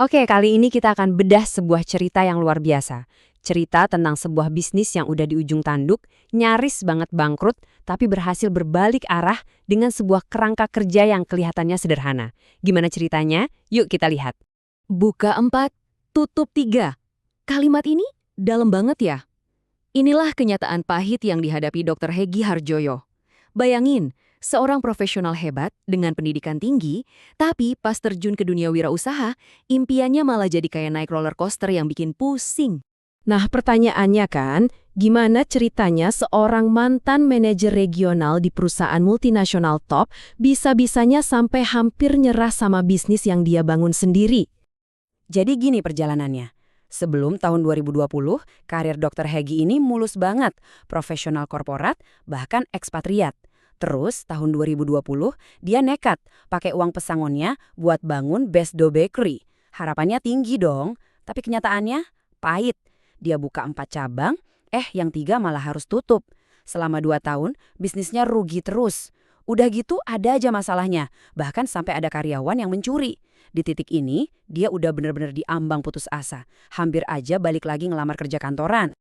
Oke, kali ini kita akan bedah sebuah cerita yang luar biasa. Cerita tentang sebuah bisnis yang udah di ujung tanduk, nyaris banget bangkrut, tapi berhasil berbalik arah dengan sebuah kerangka kerja yang kelihatannya sederhana. Gimana ceritanya? Yuk kita lihat. Buka 4, tutup 3. Kalimat ini dalam banget ya. Inilah kenyataan pahit yang dihadapi Dr. Hegi Harjoyo. Bayangin, seorang profesional hebat dengan pendidikan tinggi, tapi pas terjun ke dunia wirausaha, impiannya malah jadi kayak naik roller coaster yang bikin pusing. Nah, pertanyaannya kan, gimana ceritanya seorang mantan manajer regional di perusahaan multinasional top bisa-bisanya sampai hampir nyerah sama bisnis yang dia bangun sendiri? Jadi gini perjalanannya. Sebelum tahun 2020, karir Dr. Hegi ini mulus banget, profesional korporat, bahkan ekspatriat. Terus tahun 2020, dia nekat pakai uang pesangonnya buat bangun Best Dough Bakery. Harapannya tinggi dong, tapi kenyataannya pahit. Dia buka 4 cabang, yang 3 malah harus tutup. Selama 2 tahun, bisnisnya rugi terus. Udah gitu ada aja masalahnya, bahkan sampai ada karyawan yang mencuri. Di titik ini, dia udah bener-bener diambang putus asa. Hampir aja balik lagi ngelamar kerja kantoran.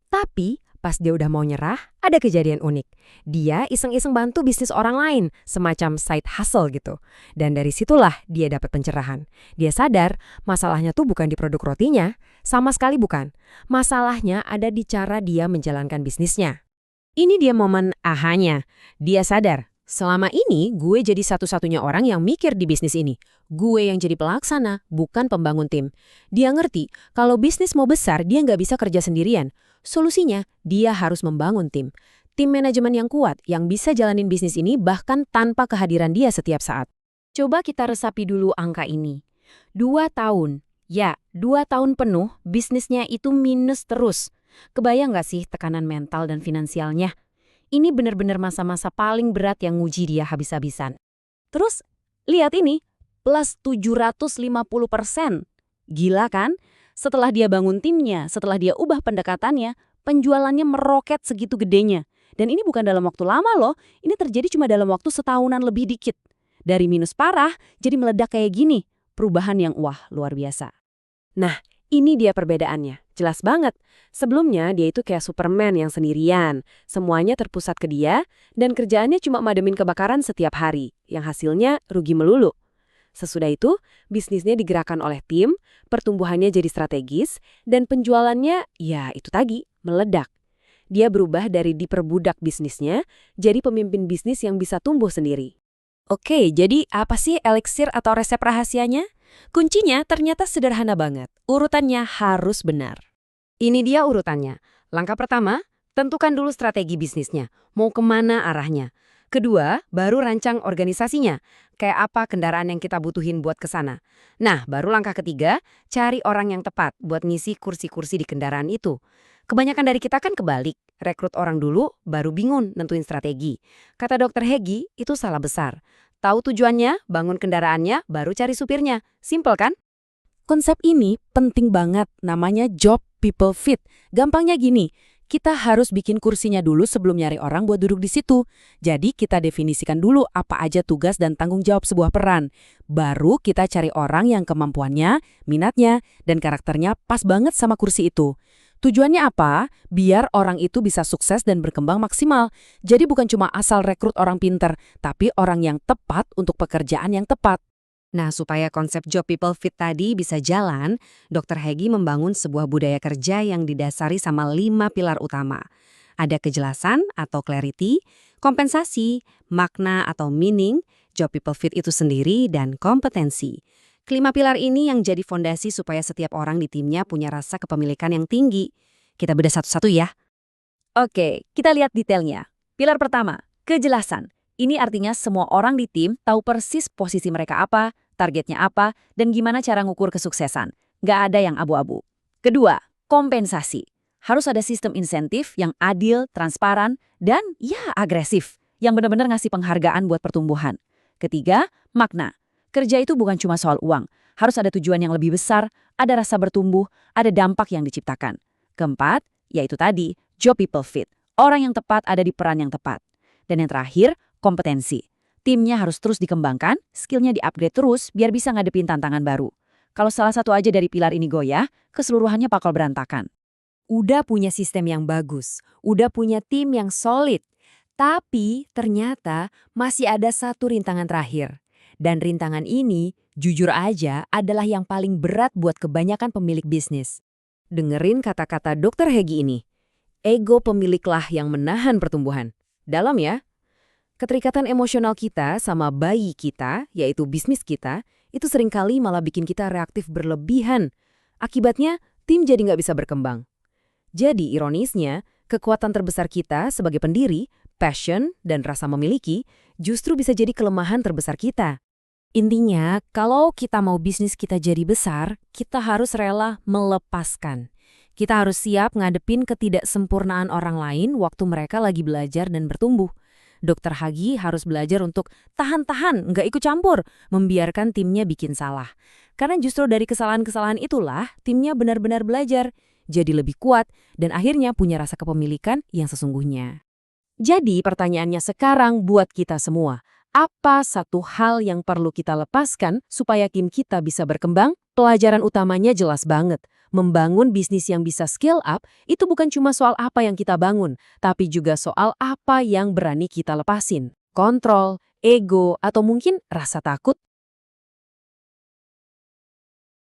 Tapi, pas dia udah mau nyerah, ada kejadian unik. Dia iseng-iseng bantu bisnis orang lain, semacam side hustle gitu. Dan dari situlah dia dapat pencerahan. Dia sadar, masalahnya tuh bukan di produk rotinya, sama sekali bukan. Masalahnya ada di cara dia menjalankan bisnisnya. Ini dia momen ahanya. Dia sadar, selama ini gue jadi satu-satunya orang yang mikir di bisnis ini. Gue yang jadi pelaksana, bukan pembangun tim. Dia ngerti, kalau bisnis mau besar, dia nggak bisa kerja sendirian. Solusinya, dia harus membangun tim. Tim manajemen yang kuat, yang bisa jalanin bisnis ini bahkan tanpa kehadiran dia setiap saat. Coba kita resapi dulu angka ini. 2 tahun. Ya, 2 tahun penuh, bisnisnya itu minus terus. Kebayang nggak sih tekanan mental dan finansialnya? Ini benar-benar masa-masa paling berat yang nguji dia habis-habisan. Terus, lihat ini, plus 750%. Gila kan? Setelah dia bangun timnya, setelah dia ubah pendekatannya, penjualannya meroket segitu gedenya. Dan ini bukan dalam waktu lama loh, ini terjadi cuma dalam waktu setahunan lebih dikit. Dari minus parah, jadi meledak kayak gini. Perubahan yang wah, luar biasa. Nah, ini dia perbedaannya. Jelas banget. Sebelumnya dia itu kayak Superman yang sendirian. Semuanya terpusat ke dia, dan kerjaannya cuma mademin kebakaran setiap hari. Yang hasilnya rugi melulu. Sesudah itu, bisnisnya digerakkan oleh tim, pertumbuhannya jadi strategis, dan penjualannya, ya itu tadi, meledak. Dia berubah dari diperbudak bisnisnya, jadi pemimpin bisnis yang bisa tumbuh sendiri. Oke, jadi apa sih eliksir atau resep rahasianya? Kuncinya ternyata sederhana banget. Urutannya harus benar. Ini dia urutannya. Langkah pertama, tentukan dulu strategi bisnisnya. Mau kemana arahnya? Kedua, baru rancang organisasinya. Kayak apa kendaraan yang kita butuhin buat ke sana. Nah, baru langkah ketiga, cari orang yang tepat buat ngisi kursi-kursi di kendaraan itu. Kebanyakan dari kita kan kebalik. Rekrut orang dulu, baru bingung nentuin strategi. Kata Dr. Hegi, itu salah besar. Tahu tujuannya, bangun kendaraannya, baru cari supirnya. Simpel kan? Konsep ini penting banget, namanya job people fit. Gampangnya gini, kita harus bikin kursinya dulu sebelum nyari orang buat duduk di situ. Jadi kita definisikan dulu apa aja tugas dan tanggung jawab sebuah peran. Baru kita cari orang yang kemampuannya, minatnya, dan karakternya pas banget sama kursi itu. Tujuannya apa? Biar orang itu bisa sukses dan berkembang maksimal. Jadi bukan cuma asal rekrut orang pinter, tapi orang yang tepat untuk pekerjaan yang tepat. Nah, supaya konsep job people fit tadi bisa jalan, Dr. Hegi membangun sebuah budaya kerja yang didasari sama 5 pilar utama. Ada kejelasan atau clarity, kompensasi, makna atau meaning, job people fit itu sendiri, dan kompetensi. Kelima pilar ini yang jadi fondasi supaya setiap orang di timnya punya rasa kepemilikan yang tinggi. Kita bedah satu-satu ya. Oke, kita lihat detailnya. Pilar pertama, kejelasan. Ini artinya semua orang di tim tahu persis posisi mereka apa, targetnya apa, dan gimana cara ngukur kesuksesan. Nggak ada yang abu-abu. Kedua, kompensasi. Harus ada sistem insentif yang adil, transparan, dan ya agresif. Yang benar-benar ngasih penghargaan buat pertumbuhan. Ketiga, makna. Kerja itu bukan cuma soal uang. Harus ada tujuan yang lebih besar, ada rasa bertumbuh, ada dampak yang diciptakan. Keempat, yaitu tadi, job people fit. Orang yang tepat ada di peran yang tepat. Dan yang terakhir, kompetensi. Timnya harus terus dikembangkan, skillnya di-upgrade terus biar bisa ngadepin tantangan baru. Kalau salah satu aja dari pilar ini goyah, keseluruhannya bakal berantakan. Udah punya sistem yang bagus, udah punya tim yang solid, tapi ternyata masih ada satu rintangan terakhir. Dan rintangan ini, jujur aja, adalah yang paling berat buat kebanyakan pemilik bisnis. Dengerin kata-kata Dr. Hegi ini. Ego pemiliklah yang menahan pertumbuhan. Dalam ya. Keterikatan emosional kita sama bayi kita, yaitu bisnis kita, itu seringkali malah bikin kita reaktif berlebihan. Akibatnya, tim jadi nggak bisa berkembang. Jadi, ironisnya, kekuatan terbesar kita sebagai pendiri, passion, dan rasa memiliki, justru bisa jadi kelemahan terbesar kita. Intinya, kalau kita mau bisnis kita jadi besar, kita harus rela melepaskan. Kita harus siap ngadepin ketidaksempurnaan orang lain waktu mereka lagi belajar dan bertumbuh. Dr. Hagi harus belajar untuk tahan-tahan, nggak ikut campur, membiarkan timnya bikin salah. Karena justru dari kesalahan-kesalahan itulah, timnya benar-benar belajar, jadi lebih kuat, dan akhirnya punya rasa kepemilikan yang sesungguhnya. Jadi pertanyaannya sekarang buat kita semua, apa satu hal yang perlu kita lepaskan supaya tim kita bisa berkembang? Pelajaran utamanya jelas banget. Membangun bisnis yang bisa scale up itu bukan cuma soal apa yang kita bangun, tapi juga soal apa yang berani kita lepasin. Kontrol, ego, atau mungkin rasa takut